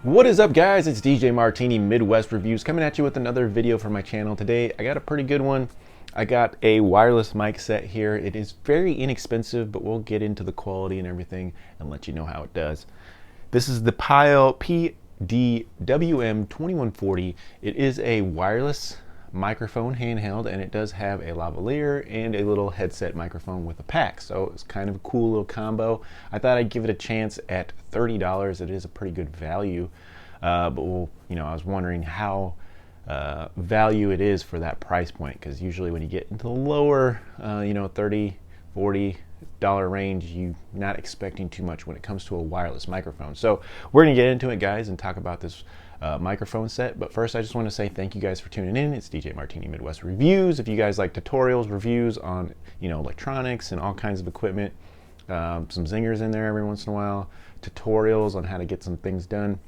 What is up, guys? It's DJ Martini Midwest Reviews coming at you with another video for my channel. Today I got a pretty good one. I got a wireless mic set here. It is very inexpensive, but we'll get into the quality and everything and let you know how it does. This is the Pyle PDWM2140. It is a wireless microphone handheld, and it does have a lavalier and a little headset microphone with a pack, so it's kind of a cool little combo. I thought I'd give it a chance at $30. It is a pretty good value, but I was wondering how value it is for that price point, because usually when you get into the lower $30, $40 range, you're not expecting too much when it comes to a wireless microphone. So we're gonna get into it, guys, and talk about this microphone set. But first, I just want to say thank you guys for tuning in. It's DJ Martini Midwest Reviews. If you guys like tutorials, reviews on electronics and all kinds of equipment, some zingers in there every once in a while, tutorials on how to get some things done,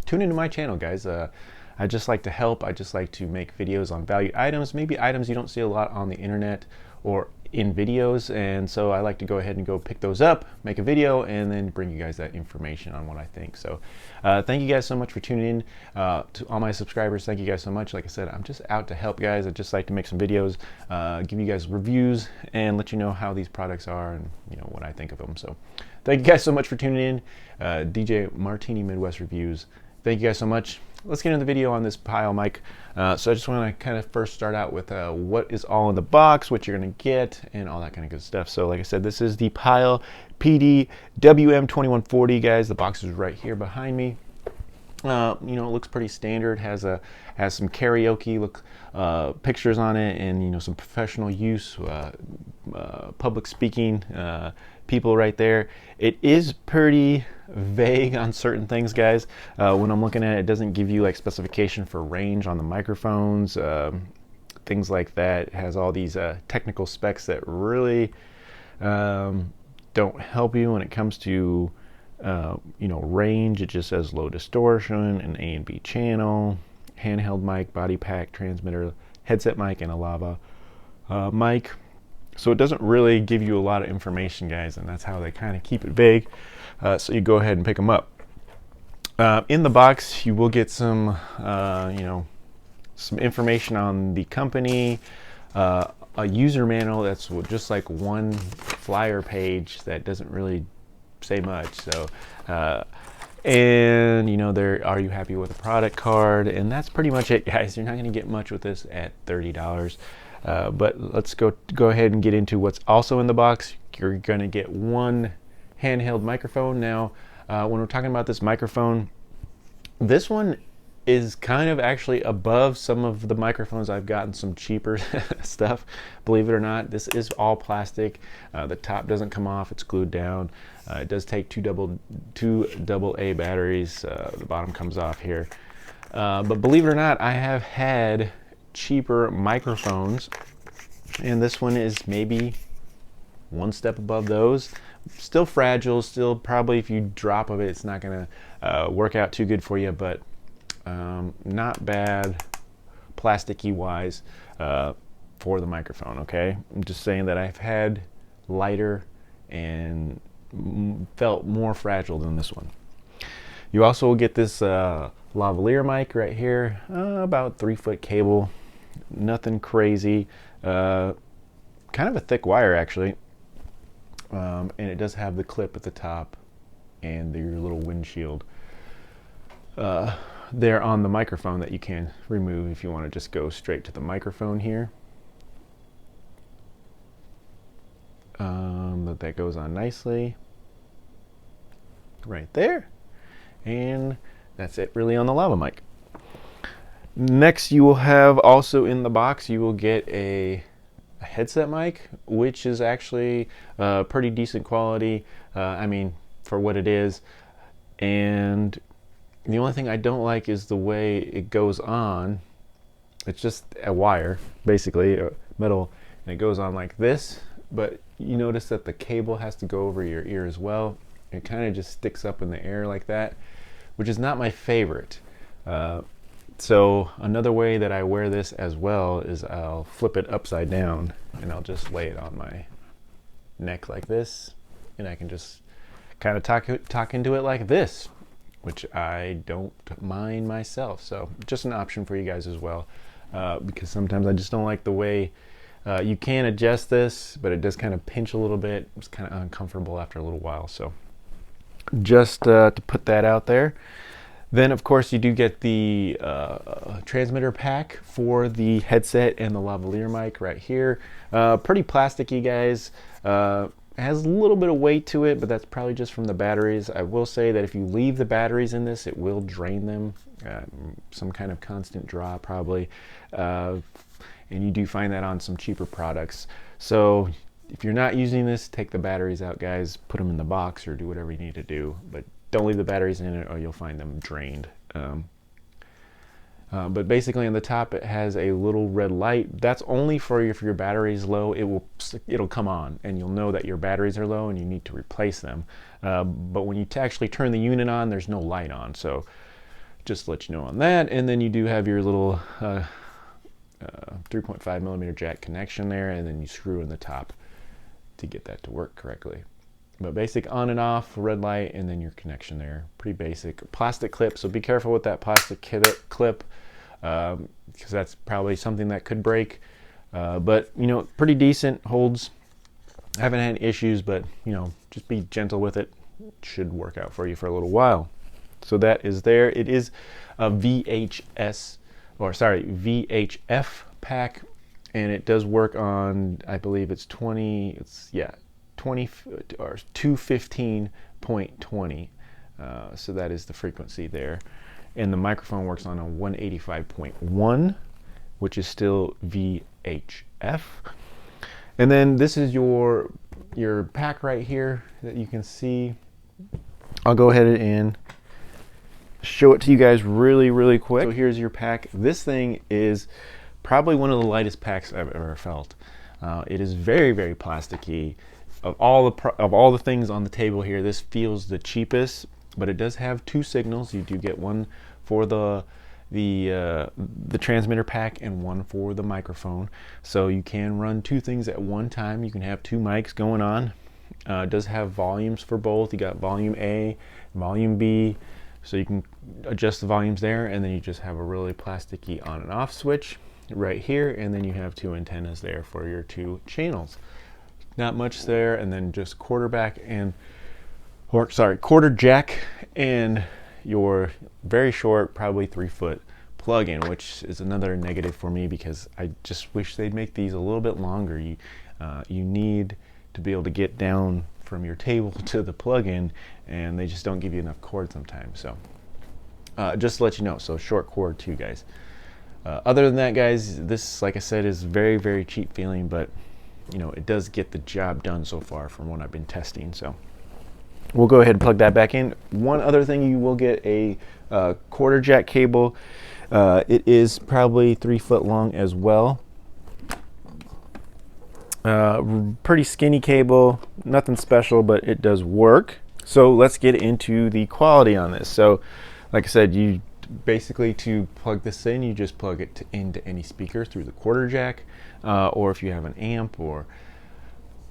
tune into my channel, guys. I just like to help. I just like to make videos on valued items, maybe items you don't see a lot on the internet or in videos, and so I like to go ahead and go pick those up, make a video, and then bring you guys that information on what I think. So thank you guys so much for tuning in. To all my subscribers, thank you guys so much. Like I said, I'm just out to help, guys. I just like to make some videos, give you guys reviews, and let you know how these products are and what I think of them. So thank you guys so much for tuning in. DJ Martini Midwest Reviews. Thank you guys so much. Let's get into the video on this Pyle mic. So I just want to kind of first start out with what is all in the box, what you're going to get, and all that kind of good stuff. So like I said, this is the Pyle PDWM2140, guys. The box is right here behind me. It looks pretty standard. Has some karaoke pictures on it, and some professional use, public speaking people right there. It is pretty vague on certain things, guys. When I'm looking at it, it doesn't give you like specification for range on the microphones, things like that. It has all these technical specs that really don't help you when it comes to range. It just says low distortion, an A and B channel, handheld mic, body pack, transmitter, headset mic, and a lava mic. So it doesn't really give you a lot of information, guys, and that's how they kind of keep it vague. So you go ahead and pick them up. In the box, you will get some some information on the company, a user manual that's just like one flyer page that doesn't really say much. So and there, are you happy with the product card? And that's pretty much it, guys. You're not going to get much with this at $30. But let's go ahead and get into what's also in the box. You're going to get one handheld microphone. Now, when we're talking about this microphone, this one is kind of actually above some of the microphones I've gotten, some cheaper stuff. Believe it or not, this is all plastic. The top doesn't come off, it's glued down. It does take two double A batteries. The bottom comes off here. But believe it or not, I have had cheaper microphones, and this one is maybe one step above those. Still fragile, still probably if you drop of it, it's not gonna work out too good for you, but not bad plasticky wise for the microphone. Okay, I'm just saying that I've had lighter and felt more fragile than this one. You also will get this lavalier mic right here, about 3-foot cable, nothing crazy, kind of a thick wire actually, and it does have the clip at the top and your little windshield there on the microphone that you can remove if you want to just go straight to the microphone here. But that goes on nicely right there, and that's it really on the lava mic. Next, you will have also in the box, you will get a headset mic, which is actually pretty decent quality, I mean, for what it is. And the only thing I don't like is the way it goes on. It's just a wire, basically, metal, and it goes on like this, but you notice that the cable has to go over your ear as well. It kind of just sticks up in the air like that, which is not my favorite. So another way that I wear this as well is I'll flip it upside down and I'll just lay it on my neck like this, and I can just kind of talk into it like this, which I don't mind myself. So just an option for you guys as well, because sometimes I just don't like the way you can adjust this, but it does kind of pinch a little bit. It's kind of uncomfortable after a little while. So just to put that out there. Then of course you do get the transmitter pack for the headset and the lavalier mic right here. Pretty plasticky, guys. Has a little bit of weight to it, but that's probably just from the batteries. I will say that if you leave the batteries in this, it will drain them. Some kind of constant draw probably. And you do find that on some cheaper products. So if you're not using this, take the batteries out, guys. Put them in the box or do whatever you need to do. But don't leave the batteries in it or you'll find them drained. But basically on the top it has a little red light. That's only for if your battery is low. It'll come on and you'll know that your batteries are low and you need to replace them. But when you actually turn the unit on, there's no light on. So just to let you know on that. And then you do have your little 3.5 millimeter jack connection there, and then you screw in the top to get that to work correctly. But basic on and off, red light, and then your connection there. Pretty basic. Plastic clip, so be careful with that plastic clip, because that's probably something that could break. But you know, pretty decent, holds. Haven't had issues, but you know, just be gentle with it. It should work out for you for a little while. So that is there. It is a VHF pack, and it does work on, I believe it's 20 or 215.20. So that is the frequency there. And the microphone works on a 185.1, which is still VHF. And then this is your pack right here that you can see. I'll go ahead and show it to you guys really quick. So here's your pack. This thing is probably one of the lightest packs I've ever felt. It is very plasticky. Of all the things on the table here, this feels the cheapest, but it does have two signals. You do get one for the transmitter pack and one for the microphone, so you can run two things at one time. You can have two mics going on. It does have volumes for both. You got volume A, volume B, so you can adjust the volumes there, and then you just have a really plasticky on and off switch right here, and then you have two antennas there for your two channels. Not much there, and then just quarter jack and your very short, probably 3-foot plug-in, which is another negative for me because I just wish they'd make these a little bit longer. You need to be able to get down from your table to the plug-in, and they just don't give you enough cord sometimes. So just to let you know, so short cord too, guys. Other than that, guys, this, like I said, is very cheap feeling, but you know, it does get the job done so far from what I've been testing. So we'll go ahead and plug that back in. One other thing, you will get a quarter jack cable. It is probably 3 foot long as well. Pretty skinny cable, nothing special, but it does work. So let's get into the quality on this. So like I said, you basically, to plug this in, you just plug it into any speaker through the quarter jack, or if you have an amp, or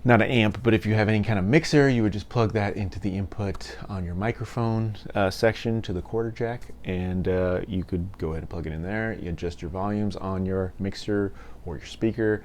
not an amp, but if you have any kind of mixer, you would just plug that into the input on your microphone section to the quarter jack, and you could go ahead and plug it in there. You adjust your volumes on your mixer or your speaker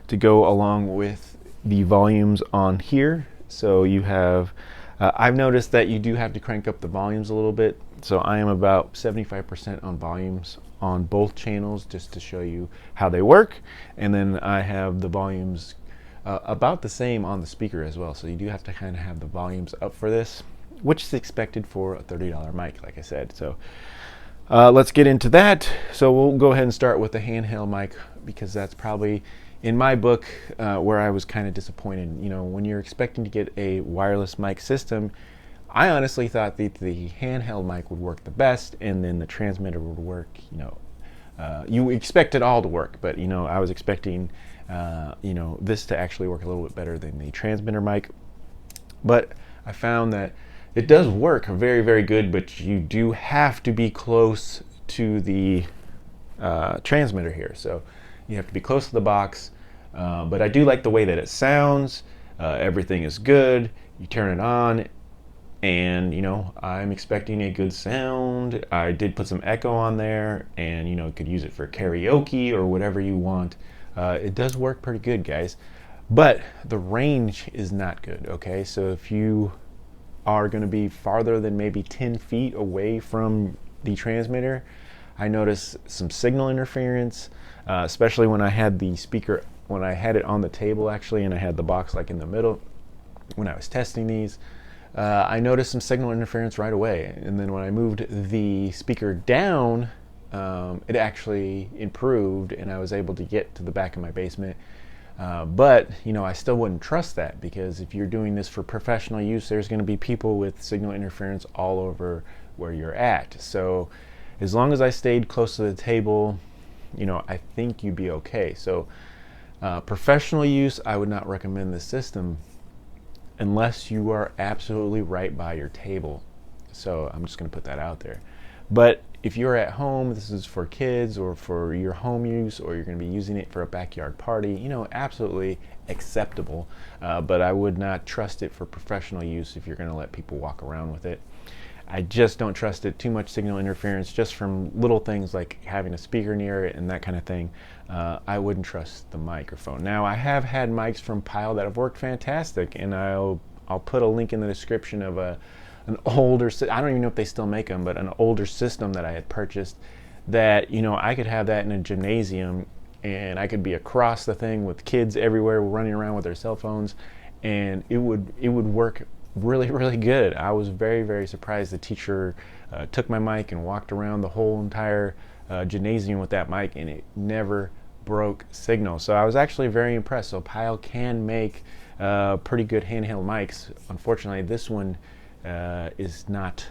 to go along with the volumes on here. So you have, I've noticed that you do have to crank up the volumes a little bit. So I am about 75% on volumes on both channels, just to show you how they work. And then I have the volumes about the same on the speaker as well. So you do have to kind of have the volumes up for this, which is expected for a $30 mic, like I said. So let's get into that. So we'll go ahead and start with the handheld mic, because that's probably, in my book, where I was kind of disappointed. You know, when you're expecting to get a wireless mic system, I honestly thought that the handheld mic would work the best, and then the transmitter would work. You know, you expect it all to work, but you know, I was expecting you know, this to actually work a little bit better than the transmitter mic. But I found that it does work very good, but you do have to be close to the transmitter here. So you have to be close to the box. But I do like the way that it sounds. Everything is good. You turn it on, and and you know, I'm expecting a good sound. I did put some echo on there, and you know, could use it for karaoke or whatever you want. It does work pretty good, guys, but the range is not good. Okay, so if you are going to be farther than maybe 10 feet away from the transmitter, I noticed some signal interference, especially when I had the speaker, when I had it on the table actually, and I had the box like in the middle when I was testing these. I noticed some signal interference right away, and then when I moved the speaker down, it actually improved, and I was able to get to the back of my basement. But you know, I still wouldn't trust that, because if you're doing this for professional use, there's going to be people with signal interference all over where you're at. So as long as I stayed close to the table, you know, I think you'd be okay. So professional use, I would not recommend this system unless you are absolutely right by your table. So I'm just going to put that out there. But if you're at home, this is for kids or for your home use, or you're going to be using it for a backyard party, you know, absolutely acceptable. But I would not trust it for professional use if you're going to let people walk around with it. I just don't trust it. Too much signal interference just from little things like having a speaker near it and that kind of thing. I wouldn't trust the microphone. Now, I have had mics from Pyle that have worked fantastic, and I'll put a link in the description of an older, I don't even know if they still make them, but an older system that I had purchased that, you know, I could have that in a gymnasium, and I could be across the thing with kids everywhere running around with their cell phones, and it would work really, really good. I was very, very surprised. The teacher took my mic and walked around the whole entire gymnasium with that mic, and it never broke signal. So I was actually very impressed. So Pyle can make pretty good handheld mics. Unfortunately, this one is not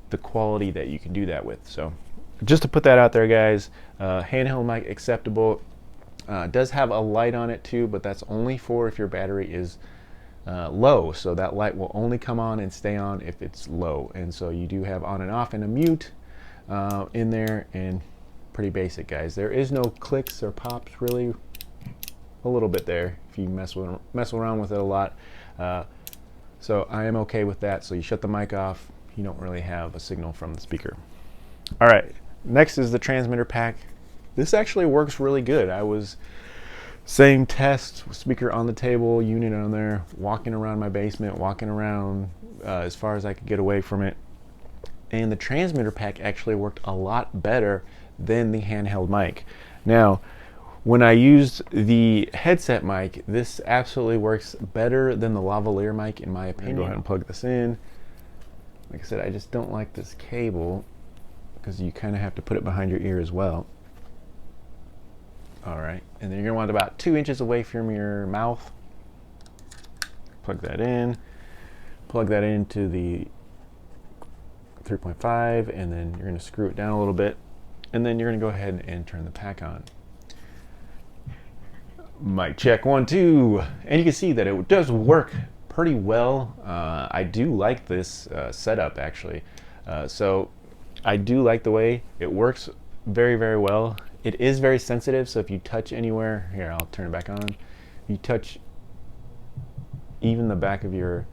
the quality that you can do that with. So just to put that out there, guys, handheld mic acceptable. Does have a light on it too, but that's only for if your battery is low. So that light will only come on and stay on if it's low. And so you do have on and off and a mute in there, and pretty basic, guys. There is no clicks or pops really. A little bit there if you mess around with it a lot. So I am okay with that. So you shut the mic off, you don't really have a signal from the speaker. All right, next is the transmitter pack. This actually works really good. I was same test, speaker on the table, unit on there, walking around my basement, walking around as far as I could get away from it. And the transmitter pack actually worked a lot better than the handheld mic. Now, when I used the headset mic, this absolutely works better than the lavalier mic, in my opinion. Go ahead and plug this in. Like I said, I just don't like this cable because you kind of have to put it behind your ear as well. All right, and then you're gonna want it about 2 inches away from your mouth. Plug that in. Plug that into the 3.5, and then you're gonna screw it down a little bit, and then you're gonna go ahead and turn the pack on. Mic check 1 2, and you can see that it does work pretty well. I do like this setup actually. So I do like the way it works very, very well. It is very sensitive, so if you touch anywhere, here I'll turn it back on. If you touch even the back of your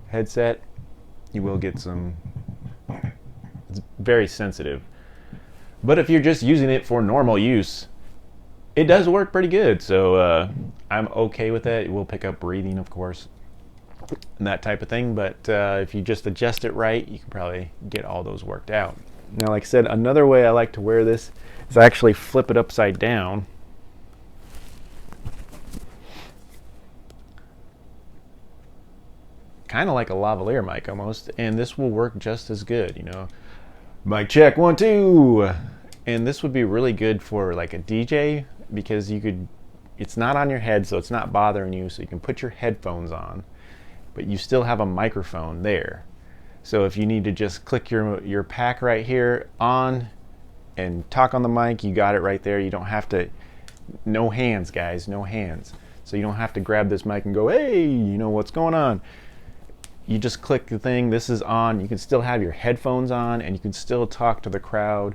headset, you will get some, it's very sensitive. But if you're just using it for normal use, it does work pretty good. So I'm okay with that. It will pick up breathing, of course, and that type of thing. But if you just adjust it right, you can probably get all those worked out. Now, like I said, another way I like to wear this is I actually flip it upside down. Kind of like a lavalier mic almost, and this will work just as good, you know. Mic check 1 2. And this would be really good for like a DJ, because you could, it's not on your head, so it's not bothering you, so you can put your headphones on, but you still have a microphone there. So if you need to just click your pack right here on and talk on the mic, you got it right there. You don't have to, no hands, guys, no hands. So you don't have to grab this mic and go, hey, you know what's going on. You just click the thing, this is on. You can still have your headphones on, and you can still talk to the crowd.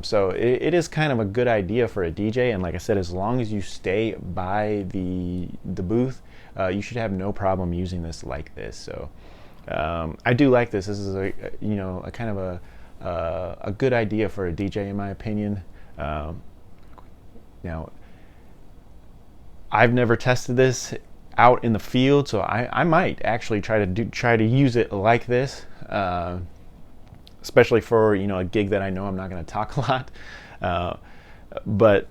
So it is kind of a good idea for a DJ, and like I said, as long as you stay by the booth, you should have no problem using this like this. So I do like this. This is a kind of a good idea for a DJ in my opinion. Now, I've never tested this out in the field, so I might actually try to use it like this, especially for a gig that I know I'm not going to talk a lot. But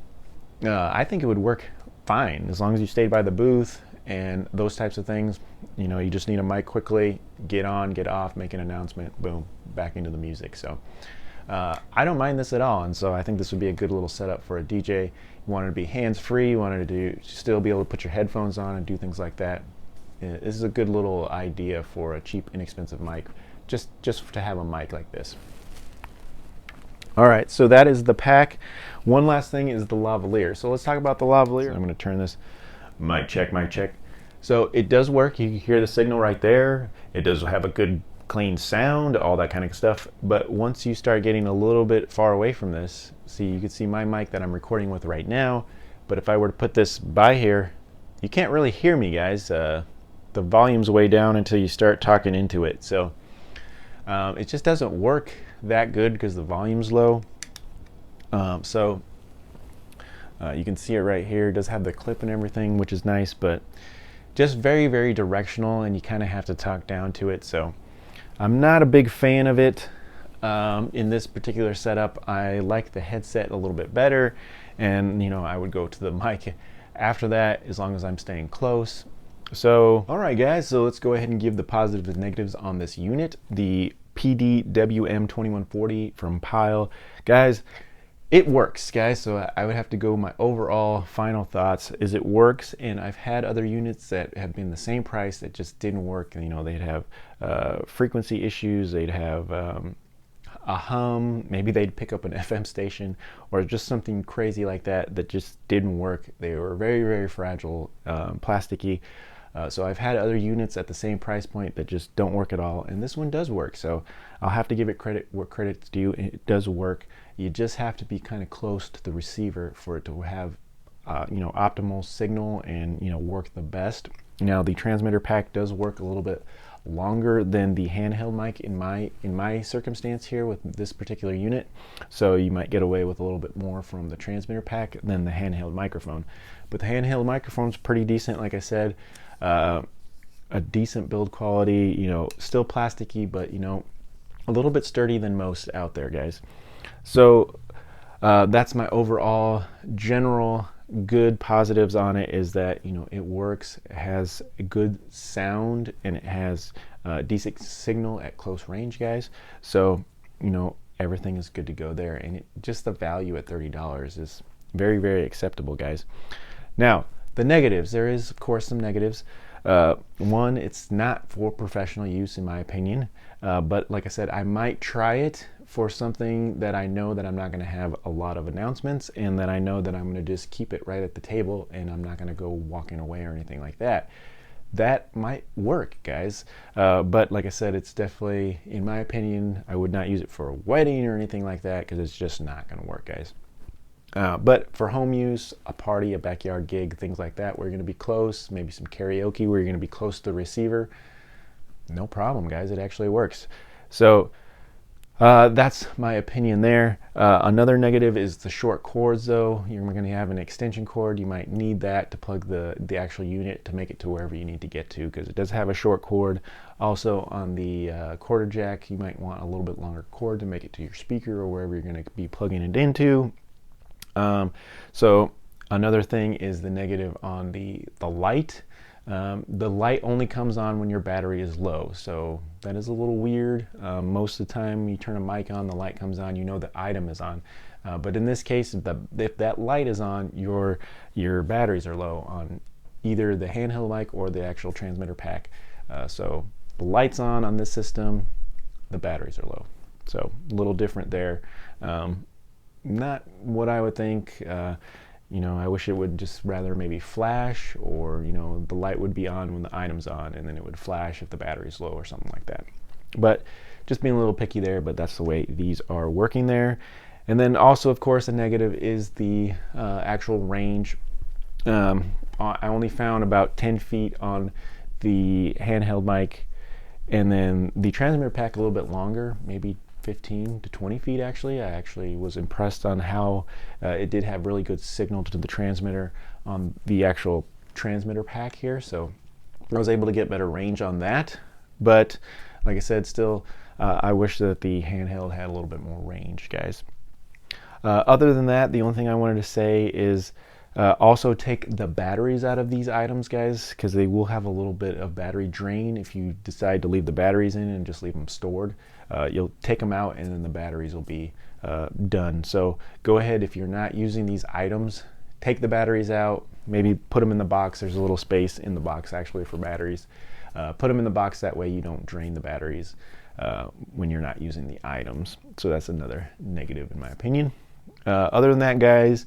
I think it would work fine as long as you stayed by the booth and those types of things. You just need a mic quickly, get on, get off, make an announcement, boom, back into the music. So I don't mind this at all, and so I think this would be a good little setup for a DJ. You wanted to be hands-free, you wanted to still be able to put your headphones on and do things like that. This is a good little idea for a cheap, inexpensive mic, just to have a mic like this. All right, so that is the pack. One last thing is the lavalier. So let's talk about the lavalier. So I'm going to turn this. Mic check, mic check. So it does work. You can hear the signal right there. It does have a good clean sound, all that kind of stuff. But once you start getting a little bit far away from this, see, you can see my mic that I'm recording with right now. But if I were to put this by here, you can't really hear me, guys. The volume's way down until you start talking into it. So it just doesn't work that good because the volume's low. You can see it right here. It does have the clip and everything, which is nice, but just very, very directional, and you kind of have to talk down to it. So I'm not a big fan of it in this particular setup. I like the headset a little bit better, and I would go to the mic after that as long as I'm staying close. So all right, guys, so let's go ahead and give the positives and negatives on this unit, the PDWM2140 from Pyle. Guys, it works, guys. So I would have to go, my overall final thoughts is it works, and I've had other units that have been the same price that just didn't work. They'd have frequency issues, they'd have a hum, maybe they'd pick up an FM station or just something crazy like that just didn't work. They were very, very fragile, plasticky. So I've had other units at the same price point that just don't work at all, and this one does work. So I'll have to give it credit where credit's due. It does work. You just have to be kind of close to the receiver for it to have optimal signal and work the best. Now the transmitter pack does work a little bit longer than the handheld mic in my circumstance here with this particular unit, so you might get away with a little bit more from the transmitter pack than the handheld microphone. But the handheld microphone's pretty decent, like I said. A decent build quality, still plasticky, but a little bit sturdy than most out there, guys. So that's my overall general good positives on it, is that it works, it has a good sound, and it has decent signal at close range, guys. So everything is good to go there, and just the value at $30 is very, very acceptable, guys. Now the negatives, there is of course some negatives. One, it's not for professional use in my opinion, but like I said, I might try it for something that I know that I'm not going to have a lot of announcements, and that I know that I'm going to just keep it right at the table and I'm not going to go walking away or anything like that. That might work, guys, but like I said, it's definitely, in my opinion, I would not use it for a wedding or anything like that, because it's just not going to work, guys. But for home use, a party, a backyard gig, things like that, where you're going to be close, maybe some karaoke where you're going to be close to the receiver, no problem, guys, it actually works. So that's my opinion there. Another negative is the short cords, though. You're going to have an extension cord. You might need that to plug the actual unit to make it to wherever you need to get to, because it does have a short cord. Also on the quarter jack, you might want a little bit longer cord to make it to your speaker or wherever you're going to be plugging it into. So another thing is the negative on the light. The light only comes on when your battery is low, so that is a little weird. Most of the time you turn a mic on, the light comes on, the item is on. But in this case, if that light is on, your batteries are low on either the handheld mic or the actual transmitter pack. So the light's on this system, the batteries are low. So a little different there. Not what I would think. I wish it would just rather maybe flash, or the light would be on when the item's on, and then it would flash if the battery's low or something like that. But just being a little picky there, but that's the way these are working there. And then also, of course, a negative is the actual range. I only found about 10 feet on the handheld mic, And then the transmitter pack a little bit longer, maybe 15 to 20 feet actually. I actually was impressed on how it did have really good signal to the transmitter on the actual transmitter pack here. So I was able to get better range on that. But like I said, still, I wish that the handheld had a little bit more range, guys. Other than that, the only thing I wanted to say is also take the batteries out of these items, guys, because they will have a little bit of battery drain if you decide to leave the batteries in and just leave them stored. You'll take them out and then the batteries will be done. So go ahead, if you're not using these items, take the batteries out, maybe put them in the box. There's a little space in the box actually for batteries. Put them in the box, that way you don't drain the batteries when you're not using the items. So that's another negative in my opinion. Other than that, guys,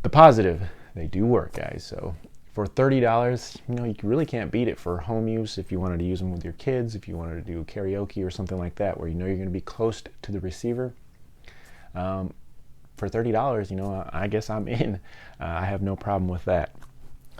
the positive, they do work, guys. So for $30, you know, you really can't beat it for home use. If you wanted to use them with your kids, if you wanted to do karaoke or something like that, where you know you're going to be close to the receiver, for $30, you know, I guess I'm in. I have no problem with that.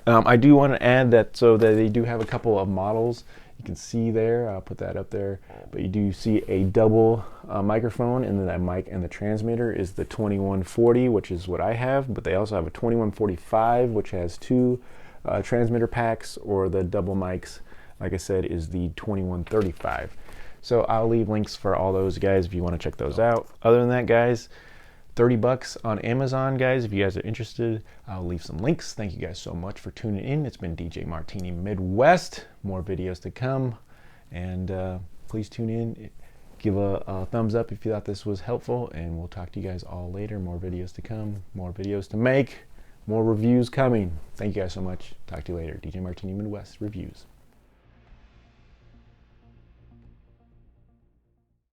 I do want to add that, so that they do have a couple of models. You can see there, I'll put that up there, but you do see a double microphone, and then that mic and the transmitter is the 2140, which is what I have, but they also have a 2145, which has two transmitter packs, or the double mics, like I said, is the 2135. So I'll leave links for all those, guys, if you want to check those out. Other than that, guys, $30 on Amazon, guys. If you guys are interested, I'll leave some links. Thank you guys so much for tuning in. It's been DJ Martini Midwest. More videos to come, and please tune in. Give a thumbs up if you thought this was helpful, and we'll talk to you guys all later. More videos to come, more videos to make, more reviews coming. Thank you guys so much. Talk to you later. DJ Martini Midwest Reviews.